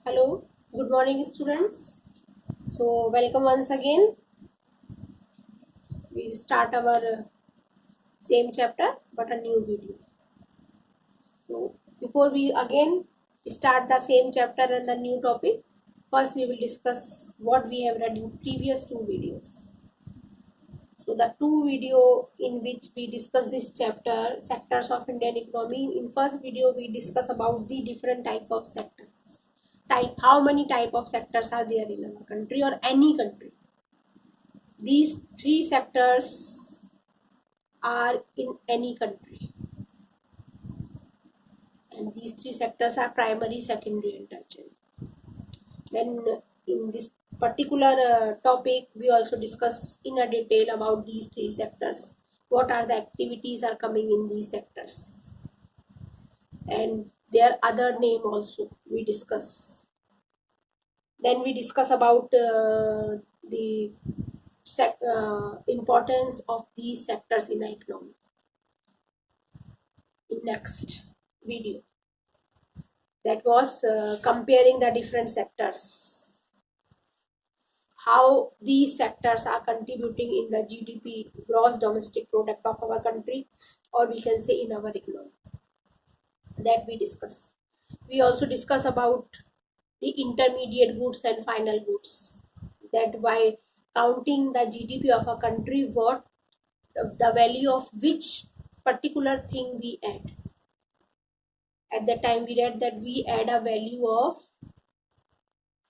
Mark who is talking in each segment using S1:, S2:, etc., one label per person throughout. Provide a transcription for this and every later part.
S1: Hello, good morning, students. So, welcome once again. We start our same chapter but a new video. So, before we again start the same chapter and the new topic, first we will discuss what we have read in previous two videos. So, the two video in which we discuss this chapter, sectors of Indian economy. In first video, we discuss about the different type of sectors. How many type of sectors are there in our country or any country. These three sectors are in any country, and these three sectors are primary, secondary, and tertiary. Then, in this particular topic, we also discuss in a detail about these three sectors. What are the activities are coming in these sectors, and their other name also we discuss. Then we discuss about the importance of these sectors in the economy in next video. That was comparing the different sectors, how these sectors are contributing in the GDP, gross domestic product of our country, or we can say in our economy. That we discuss. We also discuss about the intermediate goods and final goods. That by counting the GDP of a country, what the value of which particular thing we add. At that time, we read that we add a value of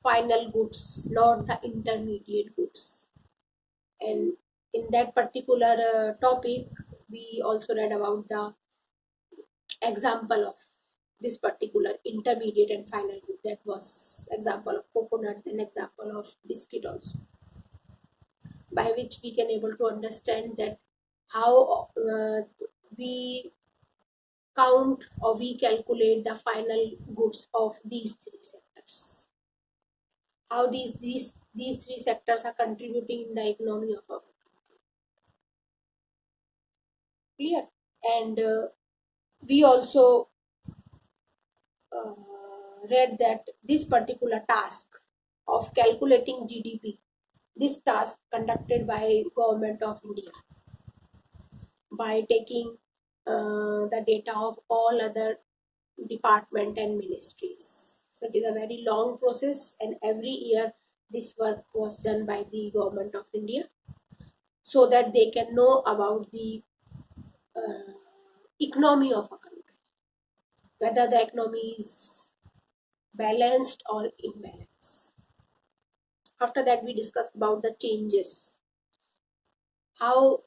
S1: final goods, not the intermediate goods. And in that particular topic, we also read about the example of this particular intermediate and final good. That was example of coconut and example of biscuit also, by which we can able to understand that how we count or we calculate the final goods of these three sectors, how these three sectors are contributing in the economy of our clear. And we also uh, read that this particular task of calculating GDP, this task conducted by government of India by taking the data of all other department and ministries. So it is a very long process, and every year this work was done by the government of India so that they can know about the uh, economy of a country, whether the economy is balanced or imbalanced. After that, we discussed about the changes, how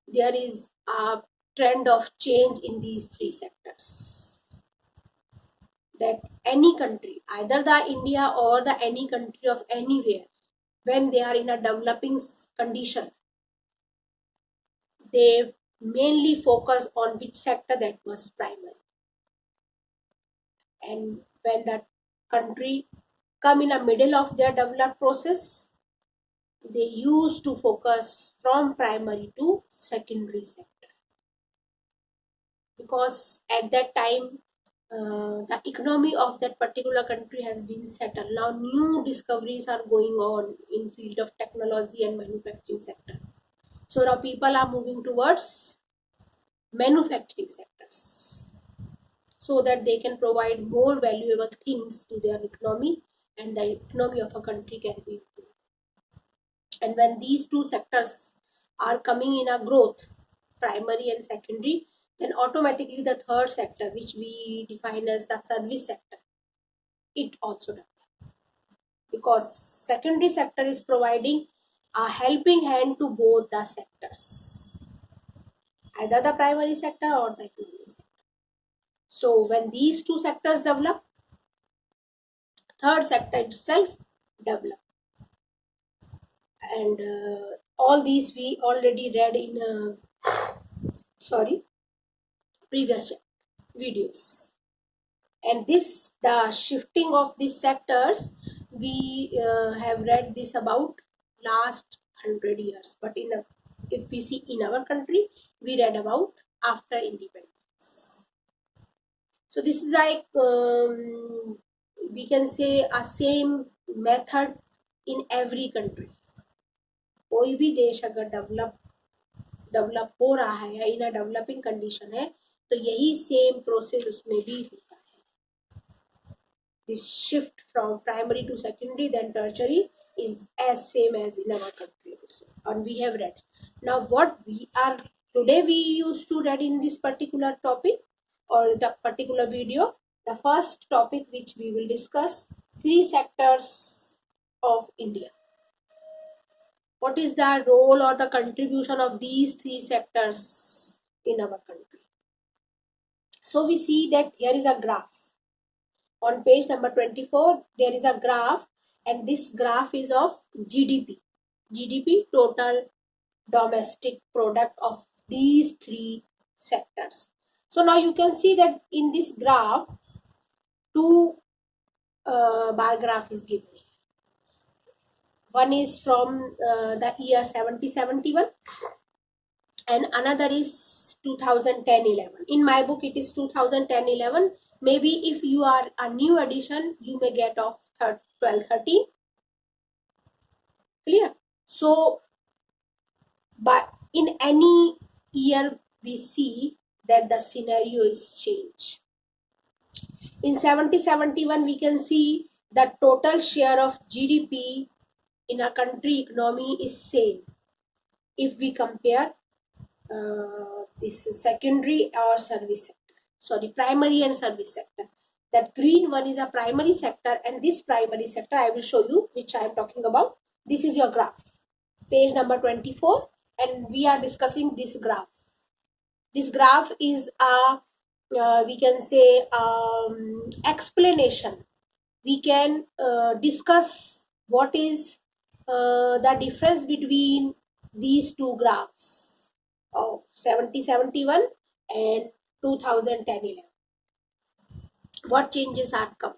S1: there is a trend of change in these three sectors. That any country, either the India or the any country of anywhere, when they are in a developing condition, they mainly focus on which sector that was primary. And when that country come in a middle of their developed process, they used to focus from primary to secondary sector, because at that time the economy of that particular country has been settled. Now new discoveries are going on in field of technology and manufacturing sector, so now people are moving towards manufacturing sectors so that they can provide more valuable things to their economy, and the economy of a country can be improved. And when these two sectors are coming in a growth, primary and secondary, then automatically the third sector, which we define as the service sector, it also does, because secondary sector is providing a helping hand to both the sectors, either the primary sector or the economic sector. So when these two sectors develop, third sector itself develop. And all these we already read in previous videos. And this, the shifting of these sectors, we have read this about last 100 years, but if we see in our country, we read about after independence. So this is like we can say a same method in every country. कोई भी देश अगर develop हो रहा है या इन a developing condition है तो यही सेम प्रोसेस उसमें भी होता है. This shift from primary to secondary then tertiary is as same as in our country also, and we have read. Now what we are today we used to read in this particular topic or the particular video, the first topic which we will discuss, three sectors of India. What is the role or the contribution of these three sectors in our country? So we see that here is a graph on page number 24. There is a graph, and this graph is of GDP, total domestic product of these three sectors. So now you can see that in this graph two bar graph is given. One is from the year 70-71 and another is 2010-11. In my book it is 2010-11. Maybe if you are a new edition you may get of 12-13. Clear? So but in any year we see that the scenario is changed. In 70-71 we can see the total share of GDP in a country economy is same if we compare this secondary or service sector, sorry, primary and service sector. That green one is a primary sector, and this primary sector I will show you which I am talking about. This is your graph, page number 24, and we are discussing this graph. This graph is a we can say explanation. We can discuss what is the difference between these two graphs of 70-71 and 2010-11. What changes are come?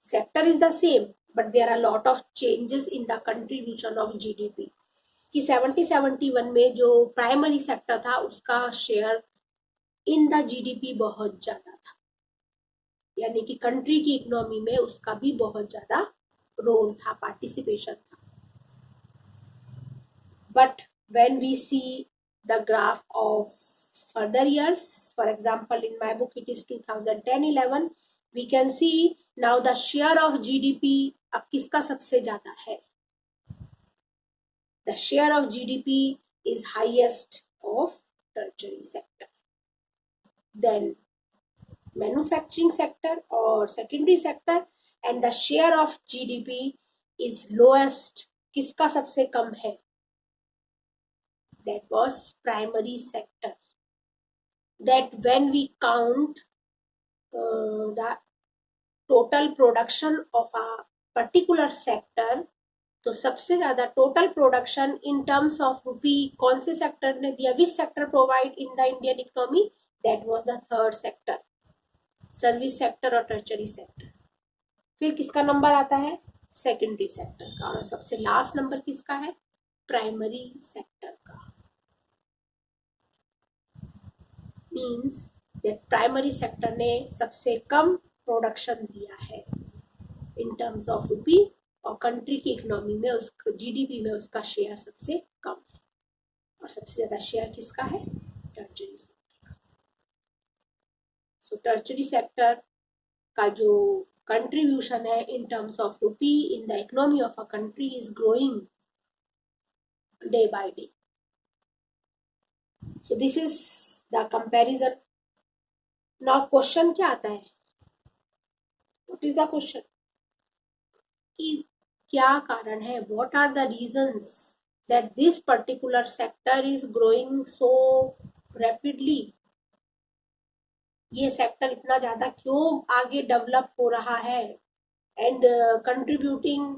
S1: Sector is the same, but there are a lot of changes in the contribution of GDP. कि 70-71 में जो primary sector था उसका share in the GDP बहुत ज्यादा था, यानी कि कंट्री की इकोनॉमी में उसका भी बहुत ज्यादा रोल था, पार्टिसिपेशन था. But when we see the graph of further years, for example in my book it is 2010-11, we can see now the share of GDP अब किसका सबसे ज्यादा है. The share of GDP is highest of tertiary sector, then manufacturing sector or secondary sector, and the share of GDP is lowest. किसका सबसे कम है? That was primary sector. That when we count the total production of a particular sector, तो सबसे ज्यादा total production in terms of रुपी कौन से sector ने दिया, which sector provide in the Indian economy? That was the third sector, service sector और tertiary sector. फिर किसका नंबर आता है? सेकेंडरी सेक्टर का. और सबसे लास्ट नंबर किसका है? प्राइमरी सेक्टर का. मीन्स दैट प्राइमरी सेक्टर ने सबसे कम प्रोडक्शन दिया है इन टर्म्स ऑफ रुपी, और कंट्री की इकोनॉमी में उसका GDP में उसका शेयर सबसे कम है. और सबसे ज्यादा शेयर किसका है? टर्चरी सेक्टर का. सो टर्चरी सेक्टर का जो कंट्रीब्यूशन है in terms of rupee in the economy of a country is growing day by day. So this is the comparison. Now question क्या आता है? What is the question? कि क्या कारण है? What are the reasons that this particular sector is growing so rapidly? ये sector इतना ज्यादा क्यों आगे डेवलप हो रहा है and contributing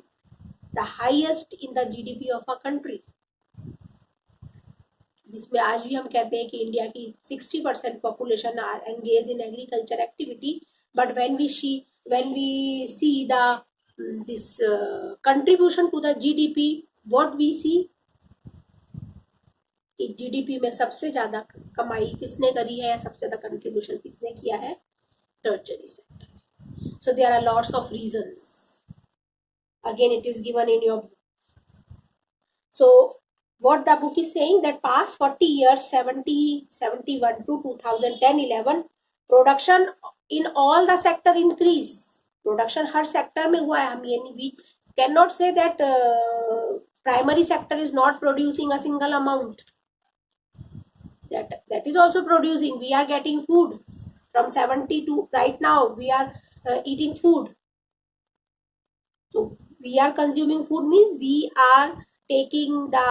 S1: the highest in the GDP of a country, जिसमें आज भी हम कहते हैं कि इंडिया की 60% population are engage in agriculture activity. But when we see the this contribution to the GDP, what we see कि GDP में सबसे ज्यादा कमाई किसने करी है, सबसे ज्यादा कंट्रीब्यूशन किसने किया है? Tertiary sector. So there are lots of reasons. Again, it is given in your book. So what the book is saying, that past 40 years, 71 to 2010-11, production in all the sector increase. Production हर sector में हुआ है. हम ये नहीं, we can not say that primary sector is not producing a single amount. That is also producing. We are getting food from 70 to right now. We are eating food. So we are consuming food means we are taking the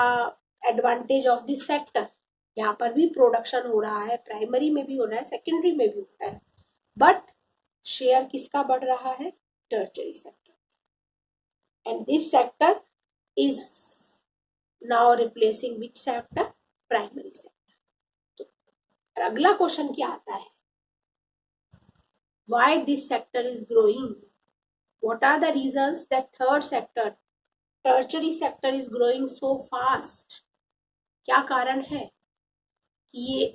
S1: advantage of this sector. यहाँ पर भी production हो रहा है, primary में भी हो रहा है, सेकेंडरी में भी हो रहा है, बट शेयर किसका बढ़ रहा है? Tertiary sector. And this sector is now replacing which sector? Primary sector. तो अगला क्वेश्चन क्या आता है? Why this sector is growing? What are the reasons that third sector, tertiary sector is growing so fast? क्या कारण है कि ये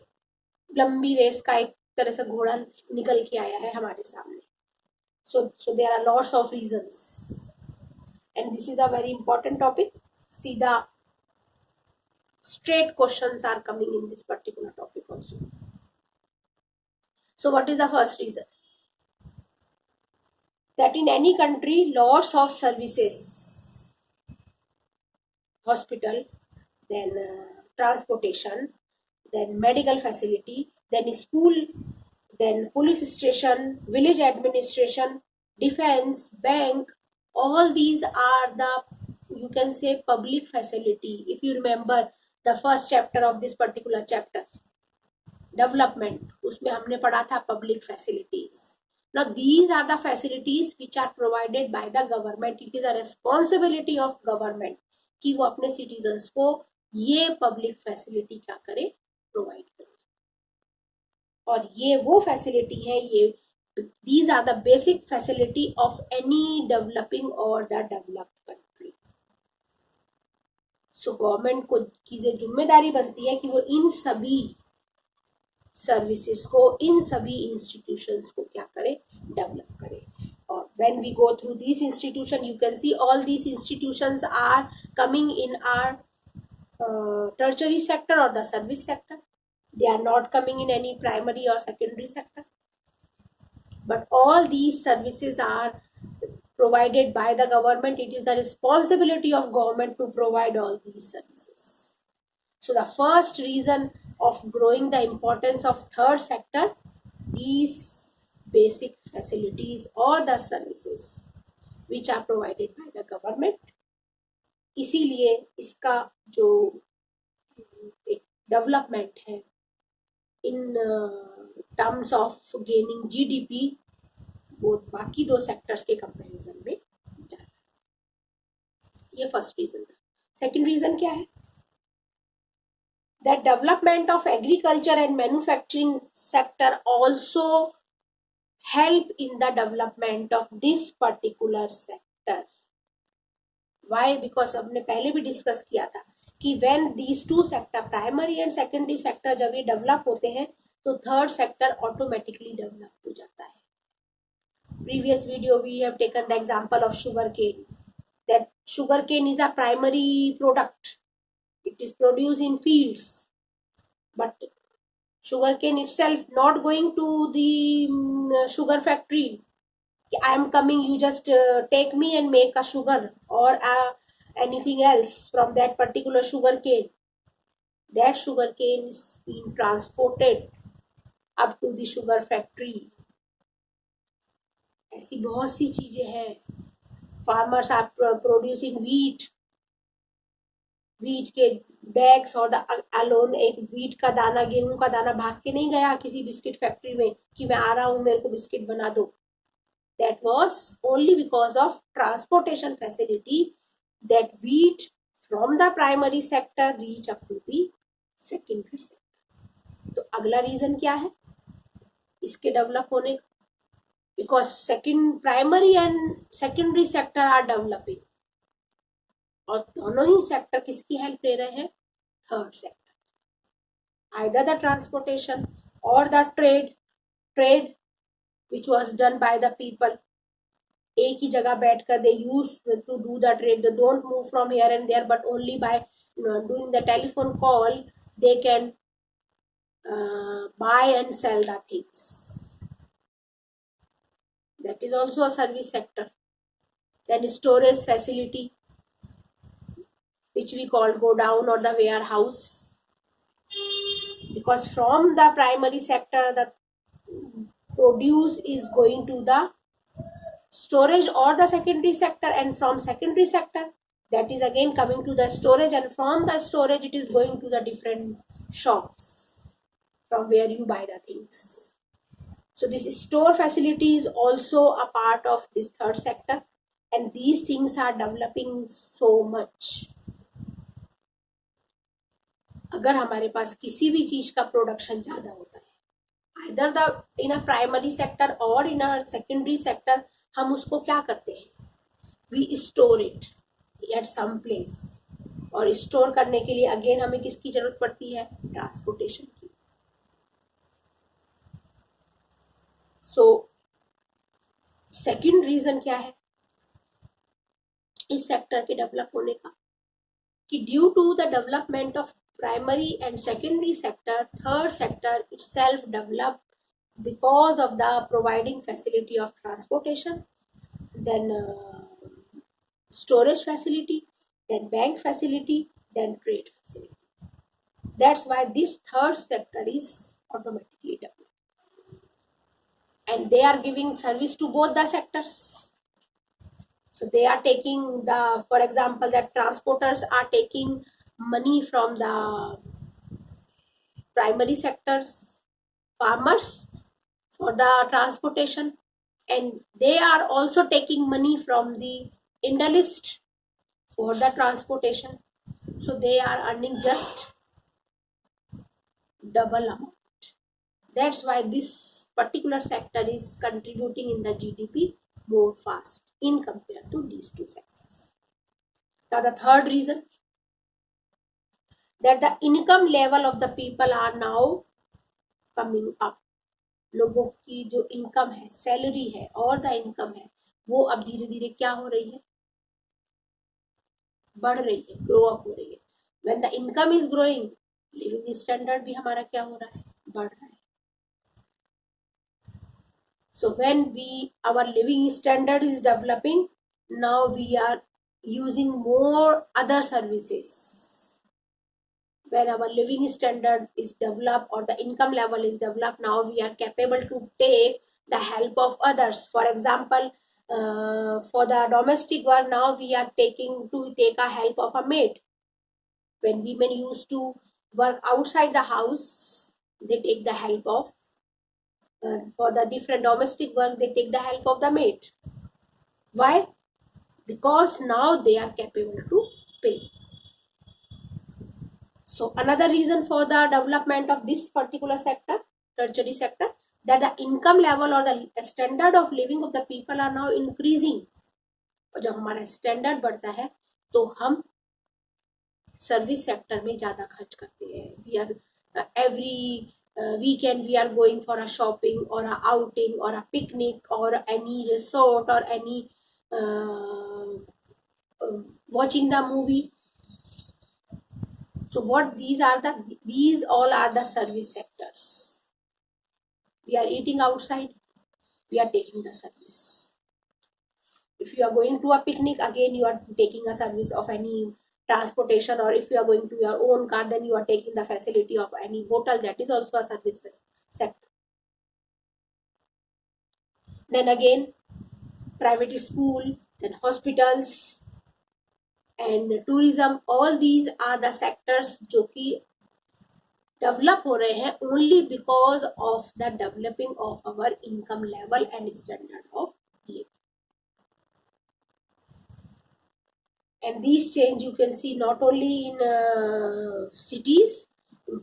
S1: लंबी रेस का एक तरह से घोड़ा निकल के आया है हमारे सामने? So there are lots of reasons, and this is a very important topic. सीधा straight questions are coming in this particular topic also. So what is the first reason? That in any country, lots of services, hospital, then transportation, then medical facility, then school, then police station, village administration, defense, bank, all these are the, you can say, public facility. If you remember the first chapter of this particular chapter, development, उसमें हमने पढ़ा था public facilities. Now these are the facilities which are provided by the government. It is a responsibility of government कि वो अपने citizens को ये public facility क्या करे? प्रोवाइड करें. और ये वो फैसिलिटी है, ये these are the basic facility of any developing or the developed country. So government को की जो जिम्मेदारी बनती है कि वो इन सभी सर्विसेज को, इन सभी इंस्टीट्यूशंस को क्या करे? डेवलप करे. और when we go through these institutions, you can see all these institutions are coming in our tertiary sector or the service sector. They are not coming in any primary or secondary sector. But all these services are provided by the government. It is the responsibility of government to provide all these services. So the first reason of growing the importance of third sector, these basic facilities or the services which are provided by the government. इसीलिए इसका जो development है in terms of gaining GDP, वो बाकी दो sectors के comparison में ज़्यादा. ये फर्स्ट रीजन था. सेकंड रीजन क्या है? That development of agriculture and manufacturing sector also help in the development of this particular sector. Why? Because हमने पहले भी डिस्कस किया था कि when these two sector, primary and secondary sector, जब ये डेवलप होते हैं तो थर्ड सेक्टर ऑटोमेटिकली डेवलप हो जाता है. Previous video we have taken the example of sugarcane. That sugarcane is a primary product. It is produced in fields, but sugarcane itself not going to the sugar factory. I am coming, you just take me and make a sugar or anything else from that particular sugarcane. That sugarcane is being transported up to the sugar factory. ऐसी बहुत सी चीजें हैं. Farmers are producing wheat के bags और alone एक wheat का दाना, गेहूं का दाना भाग के नहीं गया किसी बिस्किट फैक्ट्री में कि मैं आ रहा हूं, मेरे को बिस्किट बना दो. That was only because of transportation facility that wheat from the primary sector reach up to the secondary sector. तो अगला रीजन क्या है इसके डेवलप होने का? Because primary and secondary sector are developing. और दोनों ही सेक्टर किसकी हेल्प ले रहे हैं? Third sector. Either the transportation or the trade which was done by the people. एक ही जगह बैठकर they used to do the trade, they don't move from here and there, but only by doing the telephone call they can buy and sell the things. That is also a service sector. Then storage facility, which we call go down or the warehouse, because from the primary sector the produce is going to the storage or the secondary sector, and from secondary sector that is again coming to the storage, and from the storage it is going to the different shops from where you buy the things. So this store facility is also a part of this third sector, and these things are developing so much. अगर हमारे पास किसी भी चीज का production ज्यादा होता है, either the in a primary sector or in a secondary sector, हम उसको क्या करते हैं, we store it at some place. और स्टोर करने के लिए अगेन हमें किसकी जरूरत पड़ती है, ट्रांसपोर्टेशन की. सो सेकंड रीजन क्या है इस सेक्टर के डेवलप होने का, कि due to the development of primary and secondary sector, third sector itself developed because of the providing facility of transportation, then storage facility, then bank facility, then trade facility. That's why this third sector is automatically developed, and they are giving service to both the sectors. So they are taking the, for example, that transporters are taking money from the primary sectors, farmers, for the transportation, and they are also taking money from the industrialist for the transportation. So they are earning just double amount. That's why this particular sector is contributing in the GDP more fast in compared to these two sectors. Now the third reason, that the income level of the people are now coming up. लोगों की जो income है, salary है और the income है, वो अब धीरे धीरे क्या हो रही है, बढ़ रही है, ग्रो अप हो रही है. When the income is growing, living standard भी हमारा क्या हो रहा है, बढ़ रहा है. So when our living standard is developing, now we are using more other services. When our living standard is developed or the income level is developed, now we are capable to take the help of others. For example, for the domestic work, now we are take a help of a maid. When women used to work outside the house, they take the help of, for the different domestic work, they take the help of the maid. Why? Because now they are capable to pay. So another reason for the development of this particular sector, tertiary sector, that the income level or the standard of living of the people are now increasing. और जब हमारा standard बढ़ता है तो हम service sector में ज़्यादा खर्च करते हैं. We are every weekend we are going for a shopping or a outing or a picnic or any resort or any watching the movie. So what these all are the service sectors. We are eating outside, we are taking the service. If you are going to a picnic, again you are taking a service of any transportation, or if you are going to your own car, then you are taking the facility of any hotel. That is also a service sector. Then again private school, then hospitals and tourism, all these are the sectors जो कि develop हो रहे हैं only because of the developing of our income level and standard of living. And these change you can see not only in cities,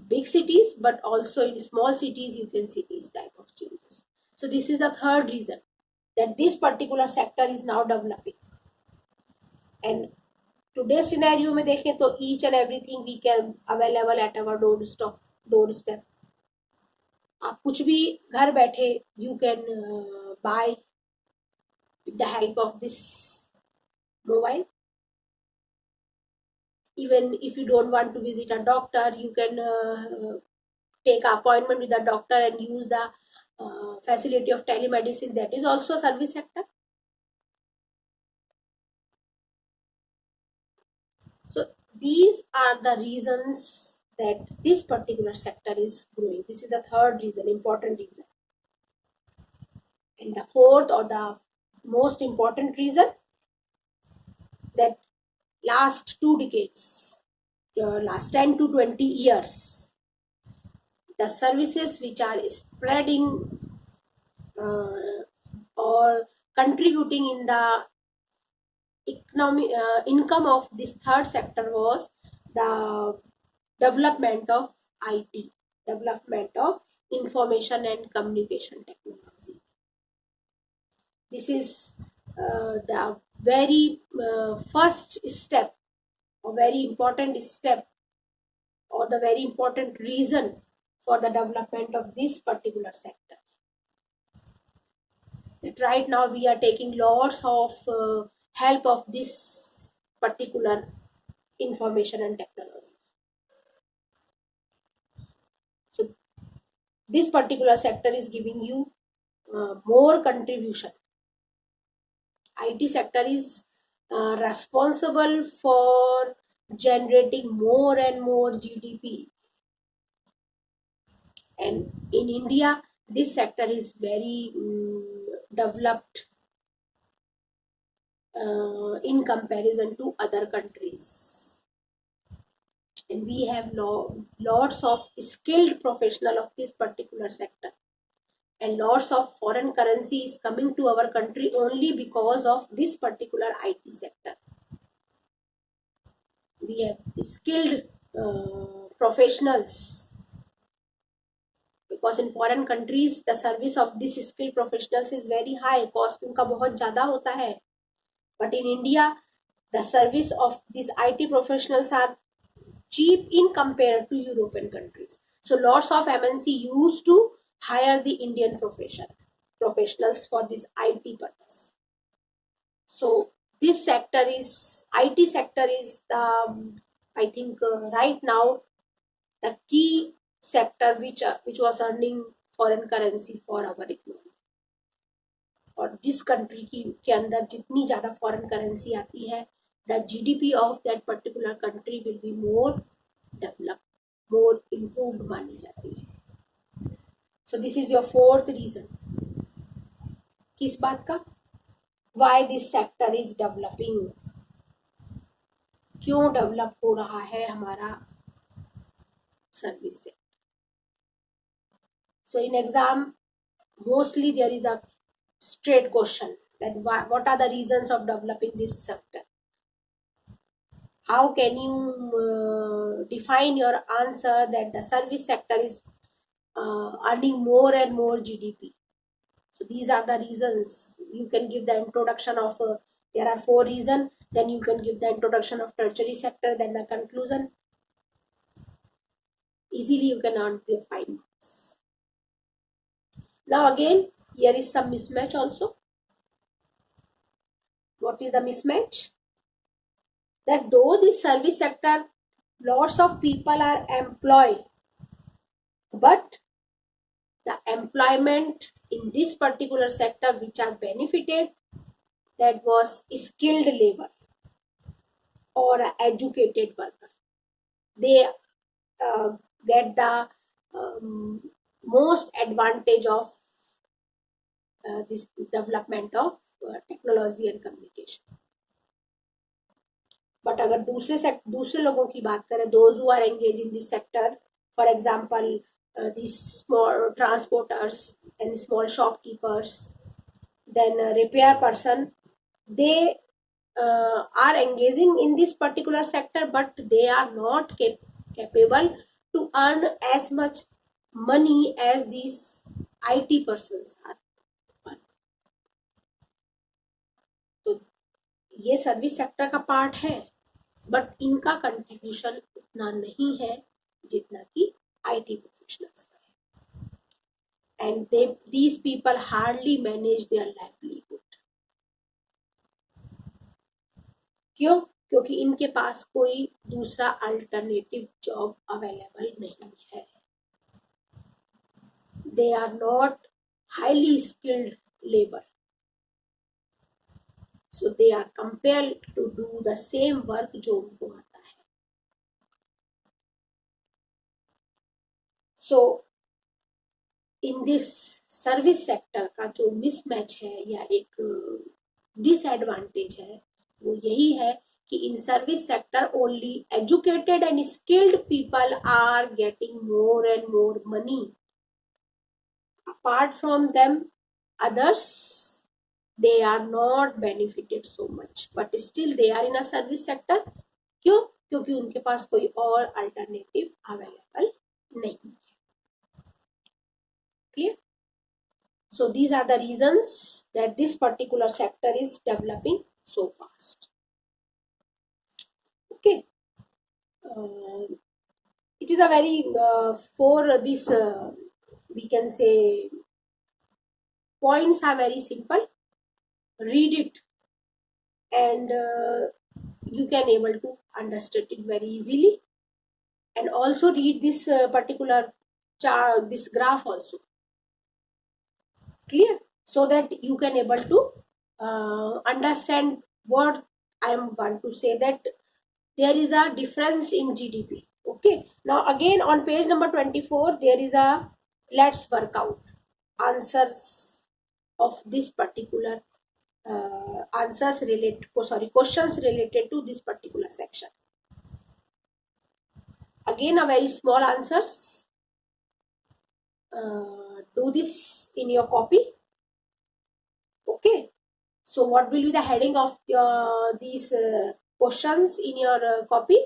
S1: big cities, but also in small cities you can see these type of changes. So this is the third reason that this particular sector is now developing. And today's scenario में देखें तो each and everything we can available at our doorstep. आप कुछ भी घर बैठे you can buy, with the help of this mobile. Even if you don't want to visit a doctor, you can take an appointment with a doctor and use the facility of telemedicine. That is also service sector. So these are the reasons that this particular sector is growing. This is the third reason, important reason. And the fourth or the most important reason, that last 2 decades, last 10 to 20 years, the services which are spreading or contributing in the economic income of this third sector was the development of IT, development of information and communication technology. This is the very first step, or very important step, or the very important reason for the development of this particular sector. That right now we are taking lots of help of this particular information and technology. So this particular sector is giving you more contribution. IT sector is responsible for generating more and more GDP. And in India, this sector is very developed in comparison to other countries. And we have lots of skilled professional of this particular sector. And lots of foreign currency is coming to our country only because of this particular IT sector. We have skilled professionals, because in foreign countries the service of these skilled professionals is very high, cost उनका बहुत ज़्यादा होता है. But in India, the service of these IT professionals are cheap in compared to European countries. So lots of MNC used to hire the Indian professionals for this IT purpose. So this sector is, IT sector is the, I think right now the key sector which was earning foreign currency for our economy. और जिस country के अंदर जितनी ज़्यादा foreign currency आती है, the GDP of that particular country will be more developed, more improved मानी जाती है. So this is your fourth reason. किस बात का? Why this sector is developing? क्यों डेवलप हो रहा है हमारा service sector? So in exam, mostly there is a straight question that what are the reasons of developing this sector? How can you define your answer that the service sector is earning more and more GDP? So these are the reasons. You can give the introduction of, there are 4 reasons, then you can give the introduction of tertiary sector, then the conclusion. Easily you can earn the 5 marks. Now again, here is some mismatch also. What is the mismatch? That though this service sector, lots of people are employed, but the employment in this particular sector which are benefited, that was skilled labor or educated worker. They get the most advantage of this development of technology and communication. But अगर दूसरे लोगों की बात करें, those who are engaged in this sector, for example, these small transporters and small shopkeepers, then repair person, they are engaging in this particular sector, but they are not capable to earn as much money as these IT persons are. तो ये service sector का part है, but इनका contribution उतना नहीं है जितना कि IT प्रोफेशनल्स का है. And these people hardly manage their livelihood. क्यों? क्योंकि इनके पास कोई दूसरा अल्टरनेटिव जॉब अवेलेबल नहीं है. They are not highly skilled labour, so they are compelled to do the same work जो उनको आता है. So in this service sector का जो मिसमैच है या एक डिसएडवांटेज है वो यही है कि in service sector only educated and skilled people are getting more and more money. Apart from them, others, they are not benefited so much, but still they are in a service sector. क्यों? क्योंकि उनके पास कोई और alternative available नहीं है. Clear? So these are the reasons that this particular sector is developing so fast. Okay. It is a very for this we can say points are very simple. Read it and you can able to understand it very easily, and also read this particular chart, this graph also. Clear? So that you can able to understand what I am going to say, that there is a difference in GDP. Okay, now again on page number 24 there is a let's work out answers of this particular questions related to this particular section. Again a very small answers. Do this in your copy. Okay, so what will be the heading of these questions in your copy?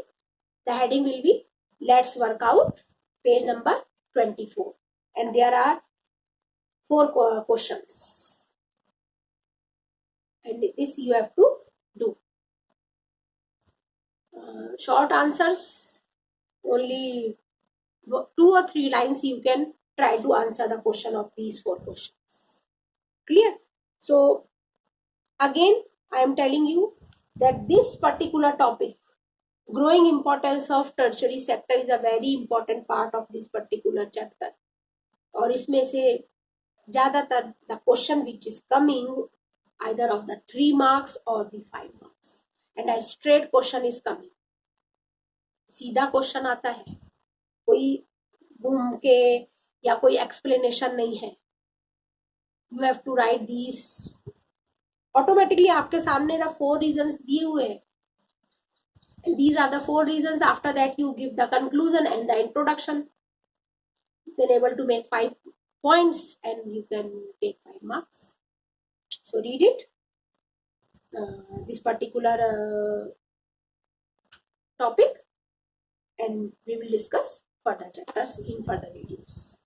S1: The heading will be let's work out, page number 24, and there are 4 questions, and this you have to do. Short answers, only 2 or 3 lines you can try to answer the question of these 4 questions. Clear? So again I am telling you that this particular topic, growing importance of tertiary sector, is a very important part of this particular chapter. और इसमें से ज़्यादातर the question which is coming either of the 3 marks or the 5 marks, and a straight question is coming. सीधा question आता है, कोई घूम के या कोई एक्सप्लेनेशन नहीं है. You have to write these automatically. आपके सामने the 4 reasons दिए हुए हैं, and these are the 4 reasons. After that you give the conclusion and the introduction. You can able to make 5 points and you can take 5 marks. So read it, this particular topic, and we will discuss further chapters in further videos.